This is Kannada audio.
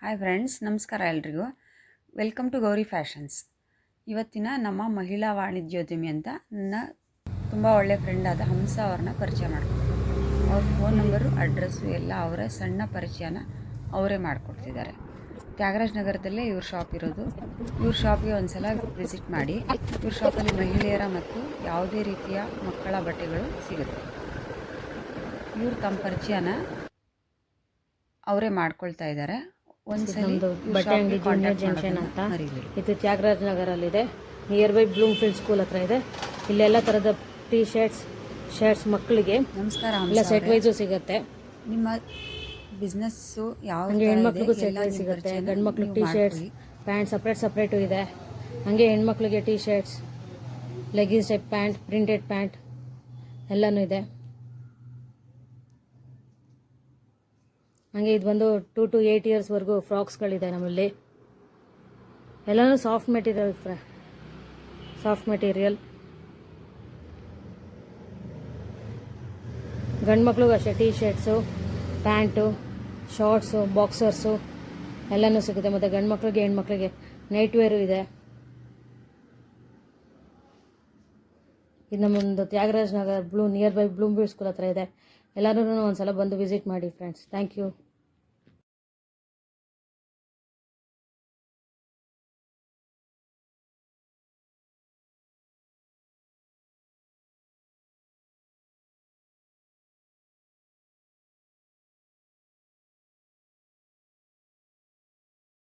ಹಾಯ್ ಫ್ರೆಂಡ್ಸ್, ನಮಸ್ಕಾರ ಎಲ್ರಿಗೂ. Welcome to Gauri Fashions. ಇವತ್ತಿನ ನಮ್ಮ ಮಹಿಳಾ ವಾಣಿಜ್ಯೋದ್ಯಮಿ ಅಂತ ನನ್ನ ತುಂಬ ಒಳ್ಳೆಯ ಫ್ರೆಂಡ್ ಆದ ಹಂಸ ಅವ್ರನ್ನ ಪರಿಚಯ ಮಾಡ್ಕೊಡ್ತೀನಿ. ಅವ್ರ ಫೋನ್ ನಂಬರು, ಅಡ್ರೆಸ್ಸು ಎಲ್ಲ ಅವರೇ ಸಣ್ಣ ಪರಿಚಯನ ಅವರೇ ಮಾಡಿಕೊಡ್ತಿದ್ದಾರೆ. ತ್ಯಾಗರಾಜ ನಗರದಲ್ಲೇ ಇವ್ರ ಶಾಪ್ ಇರೋದು. ಇವ್ರ ಶಾಪ್ಗೆ ಒಂದು ಸಲ ವಿಸಿಟ್ ಮಾಡಿ. ಇವ್ರ ಶಾಪಲ್ಲಿ ಮಹಿಳೆಯರ ಮತ್ತು ಯಾವುದೇ ರೀತಿಯ ಮಕ್ಕಳ ಬಟ್ಟೆಗಳು ಸಿಗುತ್ತೆ. ಇವ್ರು ತಮ್ಮ ಪರಿಚಯನ ಅವರೇ ಮಾಡ್ಕೊಳ್ತಾ ಇದ್ದಾರೆ. ನಮ್ಮದು ಬಟ್ಟೆ ಅಂಗಡಿ ಜೂನಿಯರ್ ಜಂಕ್ಷನ್ ಅಂತ. ಇದು ತ್ಯಾಗರಾಜ ನಗರಲ್ಲಿದೆ. ನಿಯರ್ ಬೈ ಬ್ಲೂಮ್ಫೀಲ್ಡ್ ಸ್ಕೂಲ್ ಹತ್ರ ಇದೆ. ಇಲ್ಲೆಲ್ಲ ಥರದ ಟೀ ಶರ್ಟ್ಸ್ ಮಕ್ಕಳಿಗೆ ನಮಸ್ಕಾರ. ಎಲ್ಲ ಸೆಟ್ ವೈಸು ಸಿಗುತ್ತೆ. ನಿಮ್ಮ ಬಿಸ್ನೆಸ್ಸು ಯಾವ ಹಂಗೆ ಹೆಣ್ಮಕ್ಳಿಗೂ ಸೆಟ್ ವೈಸ್ ಸಿಗುತ್ತೆ. ಗಂಡು ಮಕ್ಳಿಗೆ ಟೀ ಶರ್ಟ್ಸ್, ಪ್ಯಾಂಟ್ ಸಪ್ರೇಟು ಇದೆ. ಹಾಗೆ ಹೆಣ್ಮಕ್ಳಿಗೆ T shirts, leggings type pant, printed pant ಎಲ್ಲನೂ ಇದೆ. ಹಾಗೆ ಇದು ಬಂದು 2 to 8 ಇಯರ್ಸ್ವರೆಗೂ ಫ್ರಾಕ್ಸ್ಗಳಿದೆ ನಮ್ಮಲ್ಲಿ. ಎಲ್ಲನೂ ಸಾಫ್ಟ್ ಮೆಟೀರಿಯಲ್. ಗಂಡು ಮಕ್ಳಿಗೂ ಅಷ್ಟೇ ಟೀ ಶರ್ಟ್ಸು, ಪ್ಯಾಂಟು, ಶಾರ್ಟ್ಸು, ಬಾಕ್ಸರ್ಸು ಎಲ್ಲನೂ ಸಿಗುತ್ತೆ. ಮತ್ತು ಗಂಡು ಮಕ್ಳಿಗೆ ಹೆಣ್ಮಕ್ಳಿಗೆ ನೈಟ್ ವೇರು ಇದೆ. ಇದು ನಮ್ಮೊಂದು ತ್ಯಾಗರಾಜ ನಗರ ನಿಯರ್ ಬೈ ಬ್ಲೂಮ್ಫೀಲ್ಡ್ ಸ್ಕೂಲ್ ಹತ್ರ ಇದೆ. ಎಲ್ಲರೂ ಒಂದ್ಸಲ ಬಂದು ವಿಸಿಟ್ ಮಾಡಿ ಫ್ರೆಂಡ್ಸ್. Thank you.